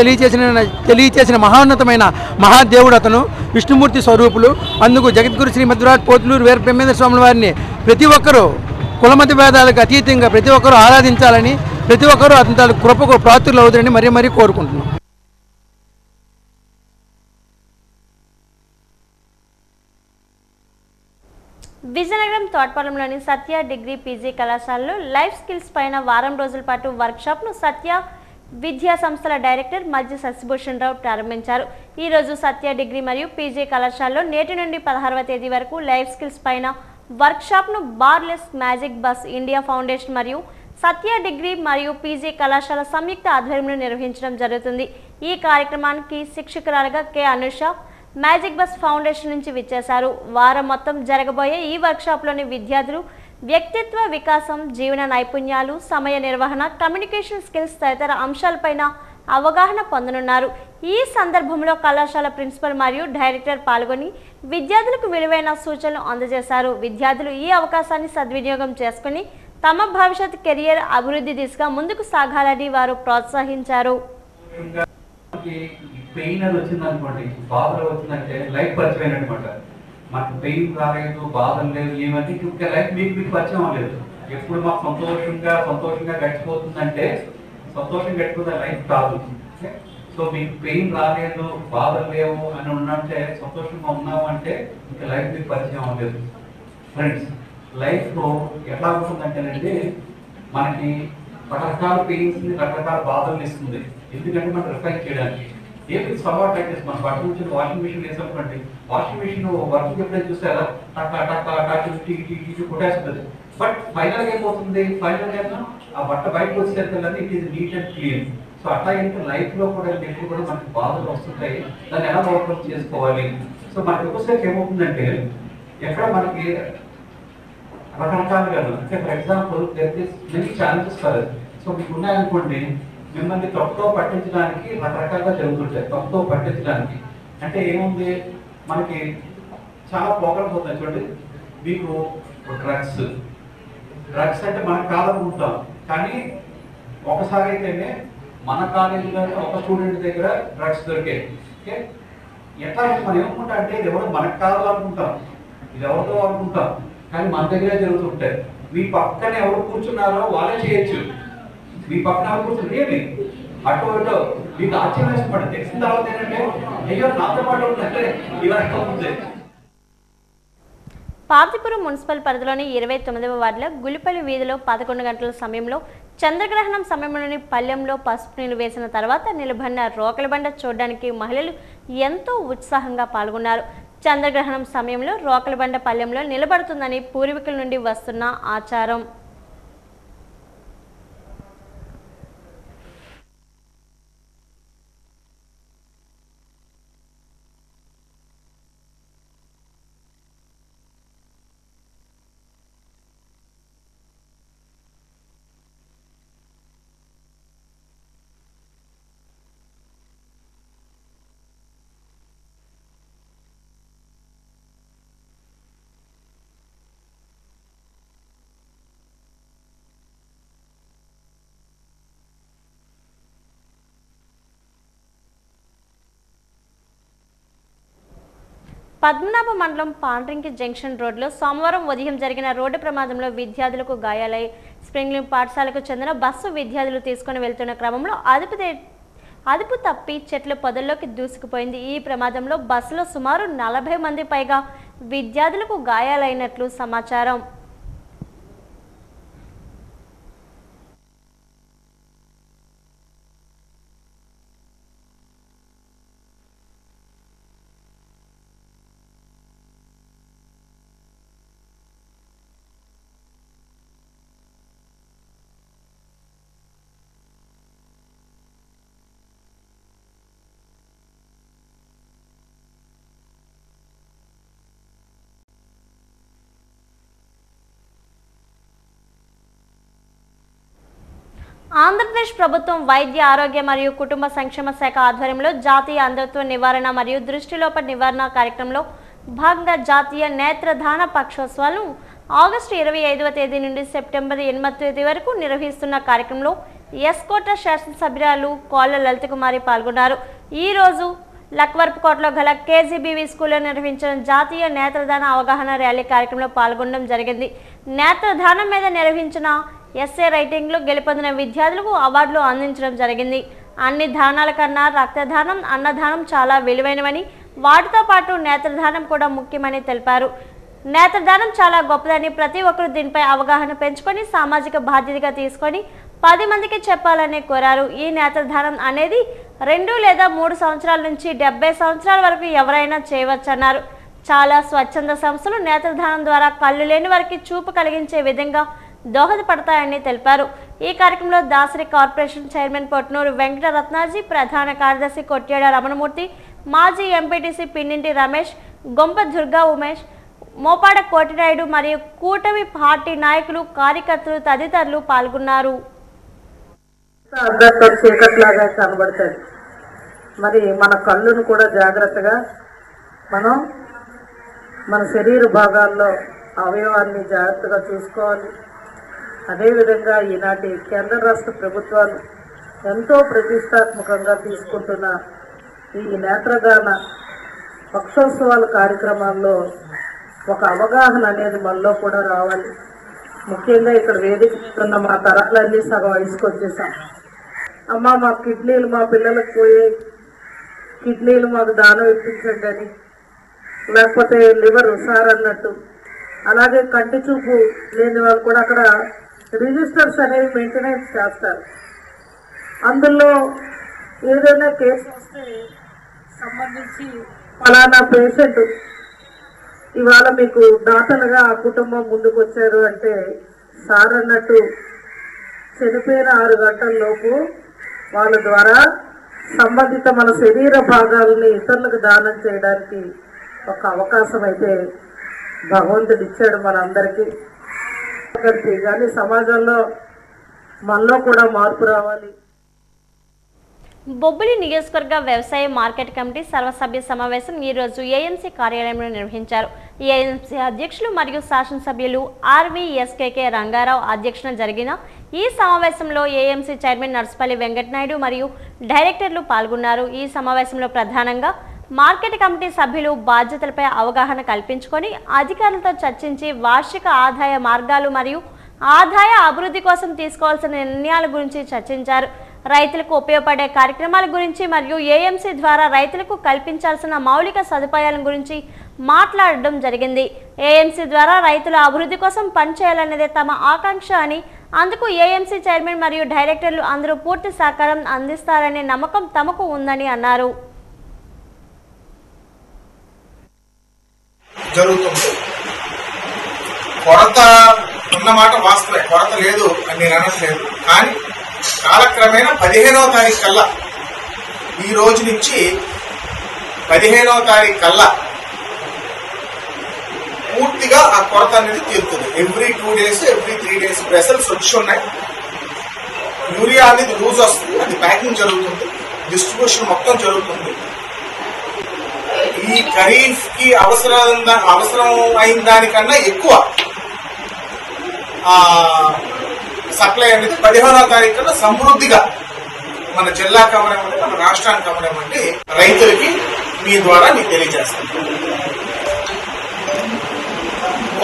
తెలియచేసిన మహోన్నతమైన మహాదేవుడు అతను, విష్ణుమూర్తి స్వరూపులు. అందుకు జగద్గురు శ్రీ మధ్యరాజ్ పోతులూరు వీర బ్రహ్మేంద్ర స్వాముల వారిని ప్రతి ఒక్కరూ కులమత భేదాలకు అతీతంగా ప్రతి ఒక్కరూ ఆరాధించాలని, ప్రతి ఒక్కరూ అతని కృపకు ప్రాతులు అవుతారని మరీ కోరుకుంటున్నాం. విజయనగరం తోటపాలెంలోని సత్య డిగ్రీ పీజీ కళాశాలలో లైఫ్ స్కిల్స్ పైన వారం రోజుల పాటు వర్క్షాప్ను సత్య విద్యా సంస్థల డైరెక్టర్ మధ్య శశిభూషణ్ రావు ప్రారంభించారు. ఈ రోజు సత్య డిగ్రీ మరియు పీజీ కళాశాలలో నేటి నుండి 16వ తేదీ వరకు లైఫ్ స్కిల్స్ పైన వర్క్షాప్ను బార్లెస్ మ్యాజిక్ బస్ ఇండియా ఫౌండేషన్ మరియు సత్య డిగ్రీ మరియు పీజీ కళాశాల సంయుక్త ఆధ్వర్యంలో నిర్వహించడం జరుగుతుంది. ఈ కార్యక్రమానికి శిక్షకురాలుగా K Anusha magic bus foundation నుంచి విచ్చేశారు. వారం మొత్తం జరగబోయే ఈ వర్క్షాప్లోని విద్యార్థులు వ్యక్తిత్వ వికాసం, జీవన నైపుణ్యాలు, సమయ నిర్వహణ, కమ్యూనికేషన్ స్కిల్స్ తదితర అంశాలపైన అవగాహన పొందనున్నారు. ఈ సందర్భంలో కళాశాల ప్రిన్సిపల్ మరియు డైరెక్టర్ పాల్గొని విద్యార్థులకు విలువైన సూచనలు అందజేశారు. విద్యార్థులు ఈ అవకాశాన్ని సద్వినియోగం చేసుకుని తమ భవిష్యత్ కెరియర్ అభివృద్ధి దిశగా ముందుకు సాగాలని వారు ప్రోత్సహించారు. పెయిన్ అది వచ్చిందనుకోండి, బాధలు వచ్చిందంటే లైఫ్ పరిచయం అయినమాట. మాకు పెయిన్ రాలేదు, బాధలు లేదు, ఏమంటే ఇంకా లైఫ్ మీకు పరిచయం అవ్వలేదు. ఎప్పుడు మాకు సంతోషంగా గడిచిపోతుందంటే సంతోషం గడిచిపోతే లైఫ్ కాదు. సో మీకు పెయిన్ రాలేదు, బాధలు లేవు అని ఉన్నంటే సంతోషంగా ఉన్నాము అంటే ఇంకా లైఫ్ మీకు పరిచయం అవ్వలేదు. ఫ్రెండ్స్, లైఫ్ ఎట్లా ఉంటుందంటేనండి, మనకి రకరకాల పెయిన్స్ ని రకరకాల బాధలు ఇస్తుంది. ఎందుకంటే మనం రిఫైన్ చేయడానికి ఏమి సవాట్ అయితే మన బట్టలు నుంచి వాషింగ్ మిషన్ వేసామండి, వాషింగ్ మిషన్ వర్క్ ఎప్పుడైతే చూస్తారా కొట్టేస్తుంది. బట్ ఫైనల్ అయిపోతుంది, ఫైనల్ గా ఆ బట్ట బయటకు వచ్చేసరికి it is neat and clean. So అట్లా ఏంటంటే లైఫ్ లో కూడా ఎప్పుడు కూడా మనకి బాధలు వస్తుంటాయి, దాన్ని ఎలా ఓవర్కమ్ చేసుకోవాలి. సో మనకి ఒకసారి ఏమవుతుందంటే ఎక్కడ మనకి రకరకాలుగా అంటే for example many challenges for. So మీకు ఉన్నాయనుకోండి, మిమ్మల్ని తప్పుతో పట్టించడానికి రకరకాలుగా జరుగుతుంటాయి. తప్పుతో పట్టించడానికి అంటే ఏముంది, మనకి చాలా ప్రోగ్రామ్స్ అవుతాయి చూడండి. మీకు డ్రగ్స్ అంటే మనకు కాదనుకుంటాం, కానీ ఒకసారి అయితేనే మన కాలేజీలోనే ఒక స్టూడెంట్ దగ్గర డ్రగ్స్ దొరికాయి. ఓకే, ఎట్లా మనం ఏమనుకుంటా అంటే ఇది ఎవరో మనకు కావాలనుకుంటాం, ఇది ఎవరితో అనుకుంటాం, కానీ మన దగ్గరే జరుగుతుంటాయి. మీ పక్కన ఎవరు కూర్చున్నారో వాళ్ళే చేయొచ్చు. మీ పక్కన ఎవరు కూర్చుని అటు ఇటు మీకు ఆశ్చర్యం వేసుకోండి. తెలిసిన తర్వాత ఏంటంటే అయ్యో నాతో పాటు ఉంటే ఇలా అవుతుంది. పార్తీపురం మున్సిపల్ పరిధిలోని 29వ వార్డులో గులిపల్లి వీధిలో 11 గంటల సమయంలో చంద్రగ్రహణం సమయంలోని పల్లెంలో పసుపు నీళ్లు వేసిన తర్వాత నిలబడిన రోకల బండ చూడడానికి మహిళలు ఎంతో ఉత్సాహంగా పాల్గొన్నారు. చంద్రగ్రహణం సమయంలో రోకల బండ పల్లెంలో నిలబడుతుందని పూర్వీకుల నుండి వస్తున్న ఆచారం. పద్మనాభ మండలం పాండ్రింకి జంక్షన్ రోడ్లో సోమవారం ఉదయం జరిగిన రోడ్డు ప్రమాదంలో విద్యార్థులకు గాయాలై స్ప్రింగ్లింగ్ పాఠశాలకు చెందిన బస్సు విద్యార్థులు తీసుకుని వెళ్తున్న క్రమంలో అదుపు తప్పి చెట్ల పొదల్లోకి దూసుకుపోయింది. ఈ ప్రమాదంలో బస్సులో సుమారు 40 మంది పైగా విద్యార్థులకు గాయాలైనట్లు సమాచారం. ఆంధ్రప్రదేశ్ ప్రభుత్వం వైద్య ఆరోగ్య మరియు కుటుంబ సంక్షేమ శాఖ ఆధ్వర్యంలో జాతీయ అంధత్వ నివారణ మరియు దృష్టిలోప నివారణ కార్యక్రమంలో భాగంగా జాతీయ నేత్రదాన పక్షోత్సవాలను ఆగస్టు 25వ తేదీ నుండి సెప్టెంబర్ 8వ తేదీ వరకు నిర్వహిస్తున్న కార్యక్రమంలో ఎస్కోట శాసనసభ్యురాలు కోళ్ల లలిత కుమారి పాల్గొన్నారు. ఈ రోజు లక్వర్పుకోటలో గల కేజీబీవీ స్కూల్లో నిర్వహించిన జాతీయ నేత్రదాన అవగాహన ర్యాలీ కార్యక్రమంలో పాల్గొనడం జరిగింది. నేత్రదానం మీద నిర్వహించిన ఎస్ఏ రైటింగ్లో గెలుపొందిన విద్యార్థులకు అవార్డులు అందించడం జరిగింది. అన్ని దానాల కన్నా రక్తదానం, అన్నదానం చాలా విలువైనవని, వాటితో పాటు నేత్రదానం కూడా ముఖ్యమని తెలిపారు. నేత్రదానం చాలా గొప్పదని, ప్రతి ఒక్కరూ దీనిపై అవగాహన పెంచుకొని సామాజిక బాధ్యతగా తీసుకొని 10 మందికి చెప్పాలని కోరారు. ఈ నేత్రదానం అనేది 2 లేదా 3 సంవత్సరాల నుంచి 70 సంవత్సరాల వరకు ఎవరైనా చేయవచ్చన్నారు. చాలా స్వచ్ఛంద సంస్థలు నేత్రదానం ద్వారా కళ్ళు లేని వారికి చూపు కలిగించే విధంగా దోహదపడతాయని తెలిపారు. ఈ కార్యక్రమంలో దాసరి కార్పొరేషన్ చైర్మన్ పొట్నూరు వెంకటరత్నాజీ, ప్రధాన కార్యదర్శి కొట్యాడ రమణమూర్తి, మాజీ ఎంపీటీసీ పిన్నింటి రమేష్, గొంప దుర్గా ఉమేష్, మోపాడ కోటినాయుడు మరియు కూటమి పార్టీ నాయకులు, కార్యకర్తలు తదితరులు పాల్గొన్నారు. చీకట్లాగా కనబడుతుంది. మరి మన కళ్ళును కూడా జాగ్రత్తగా మనం మన శరీర భాగాల్లో అవయవాన్ని జాగ్రత్తగా చూసుకోవాలి. అదేవిధంగా ఈనాటి కేంద్ర రాష్ట్ర ప్రభుత్వాలు ఎంతో ప్రతిష్టాత్మకంగా తీసుకుంటున్న ఈ నేత్రదాన పక్షోత్సవాల కార్యక్రమాల్లో ఒక అవగాహన అనేది మనలో కూడా రావాలి. ముఖ్యంగా ఇక్కడ వేదిక మా తరాలన్నీ సగం వయసుకు వచ్చేసాం. అమ్మ మా కిడ్నీలు మా పిల్లలకు పోయే కిడ్నీలు మాకు దానం ఇప్పించండి అని, లేకపోతే లివర్ సార్ అన్నట్టు, అలాగే కంటి చూపు లేని వాళ్ళు కూడా అక్కడ రిజిస్టర్స్ అనేవి మెయింటెనెన్స్ చేస్తారు. అందులో ఏదైనా కేసు వస్తే సంబంధించి ఫలానా పేషెంట్ ఇవాళ మీకు దాతలుగా ఆ కుటుంబం ముందుకు వచ్చారు అంటే సార్ అన్నట్టు చనిపోయిన 6 గంటల లోపు వాళ్ళ ద్వారా సంబంధిత మన శరీర భాగాలని ఇతరులకు దానం చేయడానికి ఒక అవకాశం అయితే భగవంతుడు ఇచ్చాడు మనందరికీ. కానీ సమాజంలో మనలో కూడా మార్పు రావాలి. బొబ్బిలి నియోజకవర్గ వ్యవసాయ మార్కెట్ కమిటీ సర్వసభ్య సమావేశం ఈ రోజు ఏఎంసీ కార్యాలయంలో నిర్వహించారు. ఏఎంసీ అధ్యక్షులు మరియు శాసనసభ్యులు ఆర్వీఎస్కేకే రంగారావు అధ్యక్షతన జరిగిన ఈ సమావేశంలో ఏఎంసీ చైర్మన్ నర్సుపల్లి వెంకటనాయుడు మరియు డైరెక్టర్లు పాల్గొన్నారు. ఈ సమావేశంలో ప్రధానంగా మార్కెట్ కమిటీ సభ్యులు బాధ్యతలపై అవగాహన కల్పించుకొని అధికారులతో చర్చించి వార్షిక ఆదాయ మార్గాలు మరియు ఆదాయ అభివృద్ధి కోసం తీసుకోవాల్సిన నిర్ణయాల గురించి చర్చించారు. రైతులకు ఉపయోగపడే కార్యక్రమాల గురించి మరియు ఏఎంసీ ద్వారా రైతులకు కల్పించాల్సిన మౌలిక సదుపాయాల గురించి మాట్లాడడం జరిగింది. ఏఎంసీ ద్వారా రైతుల అభివృద్ధి కోసం పనిచేయాలనేదే తమ ఆకాంక్ష అని, అందుకు ఏఎంసీ చైర్మన్ మరియు డైరెక్టర్లు అందరూ పూర్తి సహకారం అందిస్తారనే నమ్మకం తమకు ఉందని అన్నారు. జరుగుతుంది. కొరత ఉన్నమాట వాస్తవే, కొరత లేదు అని నేను అనట్లేదు. కానీ కాలక్రమేణా 15వ తారీఖు కల్లా, ఈ రోజు నుంచి 15వ తారీఖు కల్లా పూర్తిగా ఆ కొరత అనేది తీరుతుంది. Every 2 days, every 3 days vessels వచ్చి ఉన్నాయి. యూరియా అనేది లూజ్ వస్తుంది, అది ప్యాకింగ్ జరుగుతుంది, డిస్ట్రిబ్యూషన్ మొత్తం జరుగుతుంది. ఈ ఖరీఫ్ కి అవసరం అయిన దానికన్నా ఎక్కువ సప్లై అనేది 15వ తారీఖు కన్నా సమృద్ధిగా మన జిల్లా కమరేమంటే, మన రాష్ట్రానికి కమరేమంటే రైతులకి మీ ద్వారా మీకు తెలియజేస్తాం.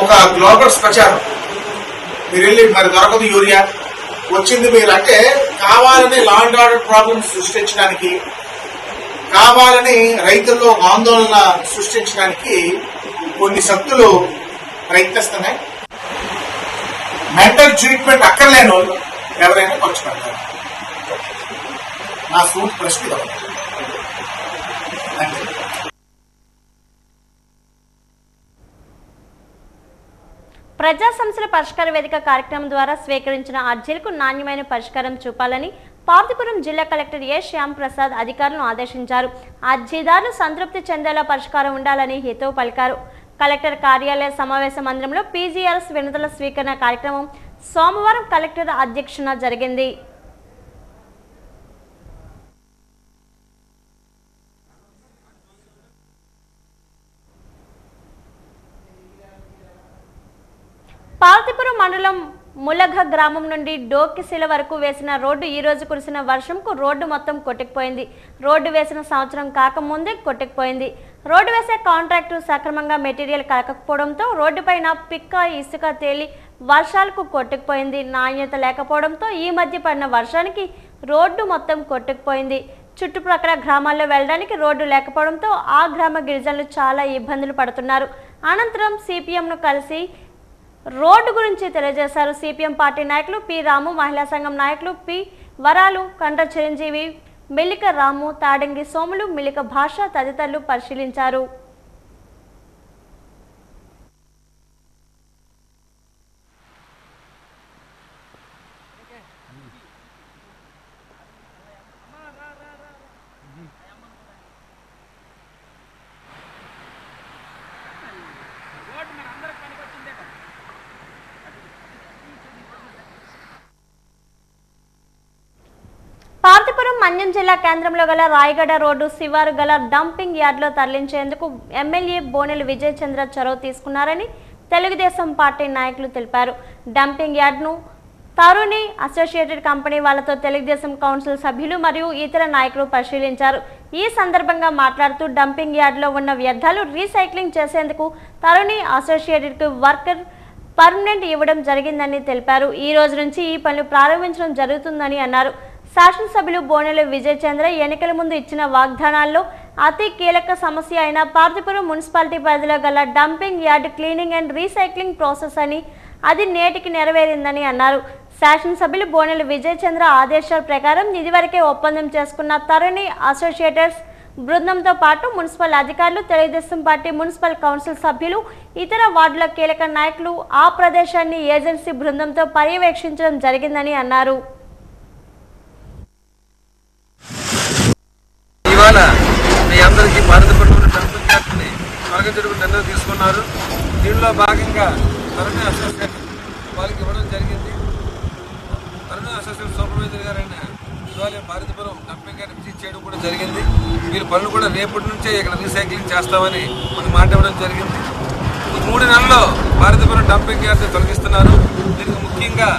ఒక గ్లోబల్స్ ప్రచారం, మీరు వెళ్ళి మరి దొరకదు యూరియా వచ్చింది మీరు అంటే కావాలని లా అండ్ ఆర్డర్ ప్రాబ్లమ్స్ సృష్టించడానికి, కావాలని రైతుల్లో ఆందోళన సృష్టించడానికి కొన్ని శక్తులు ప్రయత్నిస్తున్నాయి. మెంటల్ ట్రీట్మెంట్ అక్కర్లేని వాళ్ళు ఎవరైనా ఖర్చు పెడతారు. నా సూట్ ప్రశ్న అంతే. ప్రజా సమస్యల పరిష్కార వేదిక కార్యక్రమం ద్వారా స్వీకరించిన అర్జీలకు నాణ్యమైన పరిష్కారం చూపాలని పార్వతీపురం జిల్లా కలెక్టర్ ఏ శ్యామ్ ప్రసాద్ అధికారులను ఆదేశించారు. అర్జీదారులు సంతృప్తి చెందేలా పరిష్కారం ఉండాలని హితవు పలికారు. కలెక్టర్ కార్యాలయ సమావేశ మందిరంలో పీజీఆర్ఎస్ వినతుల స్వీకరణ కార్యక్రమం సోమవారం కలెక్టర్ అధ్యక్షతన జరిగింది. పార్వతీపురం మండలం ములగ గ్రామం నుండి డోకిశిల వరకు వేసిన రోడ్డు ఈ రోజు కురిసిన వర్షంకు రోడ్డు మొత్తం కొట్టుకుపోయింది. రోడ్డు వేసిన సంవత్సరం కాకముందే కొట్టుకుపోయింది. రోడ్డు వేసే కాంట్రాక్టర్ సక్రమంగా మెటీరియల్ కలగకపోవడంతో రోడ్డుపైన పిక్క ఇసుక తేలి వర్షాలకు కొట్టుకుపోయింది. నాణ్యత లేకపోవడంతో ఈ మధ్య పడిన వర్షానికి రోడ్డు మొత్తం కొట్టుకుపోయింది. చుట్టుప్రక్కల గ్రామాల్లో వెళ్ళడానికి రోడ్డు లేకపోవడంతో ఆ గ్రామ గిరిజనులు చాలా ఇబ్బందులు పడుతున్నారు. అనంతరం సిపిఎంను కలిసి రోడ్డు గురించి తెలియజేశారు. సిపిఎం పార్టీ నాయకులు పి రాము, మహిళా సంఘం నాయకులు పి వరాలు, కండ్ర చిరంజీవి, మిల్లిక రాము, తాడంగి సోములు, మిల్లిక భాష తదితరులు పరిశీలించారు. పార్వతీపురం మన్యం జిల్లా కేంద్రంలో గల రాయగడ రోడ్డు శివారు గల డంపింగ్ యార్డ్లో తరలించేందుకు ఎమ్మెల్యే బోనెల విజయ్ చంద్ర చొరవ తీసుకున్నారని తెలుగుదేశం పార్టీ నాయకులు తెలిపారు. డంపింగ్ యార్డ్ను తరుణి అసోసియేటెడ్ కంపెనీ వాళ్లతో తెలుగుదేశం కౌన్సిల్ సభ్యులు మరియు ఇతర నాయకులు పరిశీలించారు. ఈ సందర్భంగా మాట్లాడుతూ డంపింగ్ యార్డ్లో ఉన్న వ్యర్థాలు రీసైక్లింగ్ చేసేందుకు తరుణి అసోసియేటెడ్కు వర్కర్ పర్మనెంట్ ఇవ్వడం జరిగిందని తెలిపారు. ఈ రోజు నుంచి ఈ పనులు ప్రారంభించడం జరుగుతుందని అన్నారు. శాసనసభ్యులు బోనెల విజయ్ చంద్ర ఎన్నికల ముందు ఇచ్చిన వాగ్దానాల్లో అతి కీలక సమస్య అయిన పార్వతీపురం మున్సిపాలిటీ పరిధిలో గల dumping yard cleaning and recycling process అని అది నేటికి నెరవేరిందని అన్నారు. శాసనసభ్యులు బోనెల విజయ్ చంద్ర ఆదేశాల ప్రకారం ఇదివరకే ఒప్పందం చేసుకున్న తరుణి అసోసియేటర్స్ బృందంతో పాటు మున్సిపల్ అధికారులు, తెలుగుదేశం పార్టీ మున్సిపల్ కౌన్సిల్ సభ్యులు, ఇతర వార్డుల కీలక నాయకులు ఆ ప్రదేశాన్ని ఏజెన్సీ బృందంతో పర్యవేక్షించడం జరిగిందని అన్నారు. ఇవాళ మీ అందరికీ పార్వతీపురం డంపింగ్ యార్డ్ని తొలగించడం నిర్ణయం తీసుకున్నారు. దీనిలో భాగంగా తరుణి అసోసియేషన్ వాళ్ళకి ఇవ్వడం జరిగింది. తరుణి అసోసియేషన్ సూపర్వైజర్ గారైన ఇవాళ పార్వతీపురం డంపింగ్ యార్డ్ విజిట్ చేయడం కూడా జరిగింది. వీరి పనులు కూడా రేపటి నుంచే ఇక్కడ రీసైక్లింగ్ చేస్తామని మనకు మాట ఇవ్వడం జరిగింది. 3 నెలల్లో పార్వతీపురం డంపింగ్ యార్డ్ తొలగిస్తున్నారు. దీనికి ముఖ్యంగా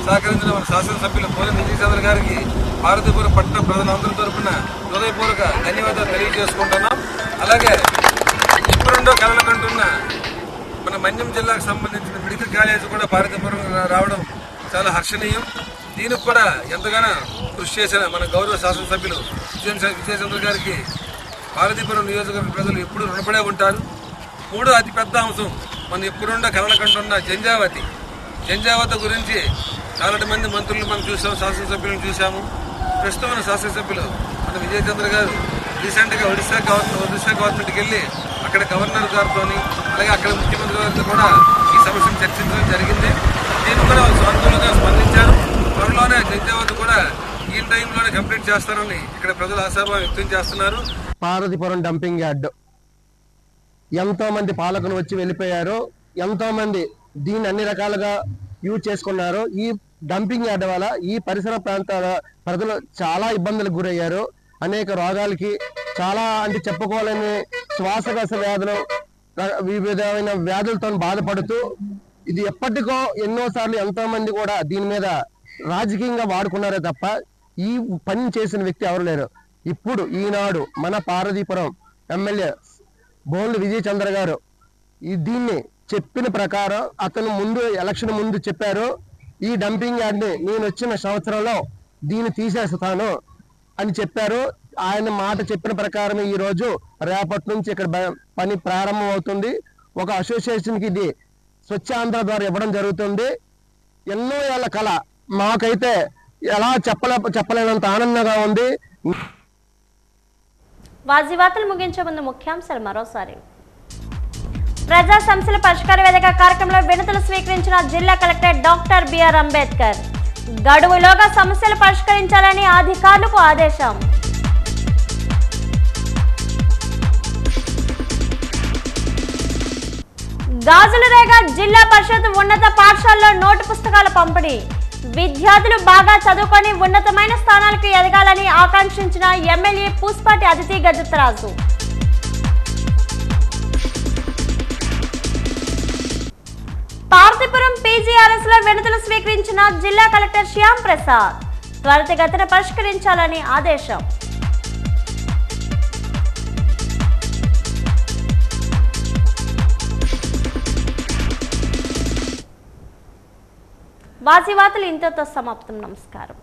సహకరించిన మన శాసనసభ్యులు బోనెల విజయ్ చంద్ర గారికి పార్వతీపురం పట్టణ ప్రజలందరి తరఫున హృదయపూర్వక ధన్యవాదాలు తెలియజేసుకుంటున్నాం. అలాగే ఇప్పుడు కళలు కంటున్న మన మన్యం జిల్లాకు సంబంధించిన మెడికల్ కాలేజ్ కూడా పార్వతీపురం రావడం చాలా హర్షణీయం. దీనికి కూడా ఎంతగానో కృషి చేసిన మన గౌరవ శాసనసభ్యులు విజయ్ చంద్ర గారికి పార్వతీపురం నియోజకవర్గ ప్రజలు ఎప్పుడు రుణపడే ఉంటారు. 3వ అతిపెద్ద అంశం మనం ఎప్పుడుండో కళలు కంటున్న జంజావతి గురించి చాలా మంది మంత్రులు మనం చూసాము, శాసనసభ్యులను చూసాము. ప్రస్తుతం మన శాసనసభ్యులు మన విజయ్ చంద్ర గారు రీసెంట్గా ఒడిశా గవర్నమెంట్కి వెళ్ళి అక్కడ గవర్నర్ గారితో అలాగే అక్కడ ముఖ్యమంత్రి గారితో కూడా ఈ సమస్యను చర్చించడం జరిగింది. దీన్ని కూడా సానుకూలంగా స్పందించారు. త్వరలోనే జంజావతి కూడా ఈ టైంలోనే కంప్లీట్ చేస్తారని ఇక్కడ ప్రజలు ఆశాభావం వ్యక్తం చేస్తున్నారు. పార్వతీపురం డంపింగ్ యార్డ్ ఎంతో మంది పాలకులు వచ్చి వెళ్ళిపోయారు. ఎంతో మంది దీన్ని అన్ని రకాలుగా యూజ్ చేసుకున్నారు. ఈ డంపింగ్ యార్డ్ వల్ల ఈ పరిసర ప్రాంతాల ప్రజలు చాలా ఇబ్బందులకు గురయ్యారు. అనేక రోగాలకి చాలా అంటే చెప్పుకోలేని శ్వాసకోశ వ్యాధులు, వివిధమైన వ్యాధులతో బాధపడుతూ ఇది ఎప్పటికో ఎన్నోసార్లు ఎంతో మంది కూడా దీని మీద రాజకీయంగా వాడుకున్నారే తప్ప ఈ పని చేసిన వ్యక్తి ఎవరు లేరు. ఇప్పుడు ఈనాడు మన పార్వతీపురం ఎమ్మెల్యే బోనెల విజయ్ చంద్ర గారు దీన్ని చెప్పిన ప్రకారం అతను ముందు ఎలక్షన్ ముందు చెప్పారు, ఈ డంపింగ్ యార్డ్ని నేను వచ్చిన సంవత్సరంలో దీన్ని తీసేస్తాను అని చెప్పారు. ఆయన మాట చెప్పిన ప్రకారం ఈరోజు రేపటి నుంచి ఇక్కడ పని ప్రారంభం అవుతుంది. ఒక అసోసియేషన్కి ఇది స్వచ్ఛాంధ్ర ద్వారా ఇవ్వడం జరుగుతుంది. ఎన్నో ఏళ్ల కళ మాకైతే ఎలా చెప్పలేనంత ఆనందంగా ఉంది. వాజీవార్తలు ముగించే ముందు ముఖ్యాంశాలు మరోసారి. ప్రజా సమస్యల పరిష్కార వేదిక కార్యక్రమంలో వినతులు స్వీకరించిన జిల్లా కలెక్టర్ డాక్టర్ బిఆర్ అంబేద్కర్. గడువులోగా సమస్యలు పరిష్కరించాలని అధికారులకు ఆదేశం. గాజులరేగ జిల్లా పరిషత్ ఉన్నత పాఠశాలలో నోటు పుస్తకాల పంపిణీ. విద్యార్థులు బాగా చదువుకొని ఉన్నతమైన స్థానాలకు ఎదగాలని ఆకాంక్షించిన ఎమ్మెల్యే పూస్పాటి అతిథి గజతరాజు. పార్తీపురం పీజీఆర్ఎస్ లో వినతులు స్వీకరించిన జిల్లా కలెక్టర్ శ్యామ్ ప్రసాద్. త్వరితగతిన పరిష్కరించాలని ఆదేశం. వాజీవార్తలు ఇంతతో సమాప్తం. నమస్కారం.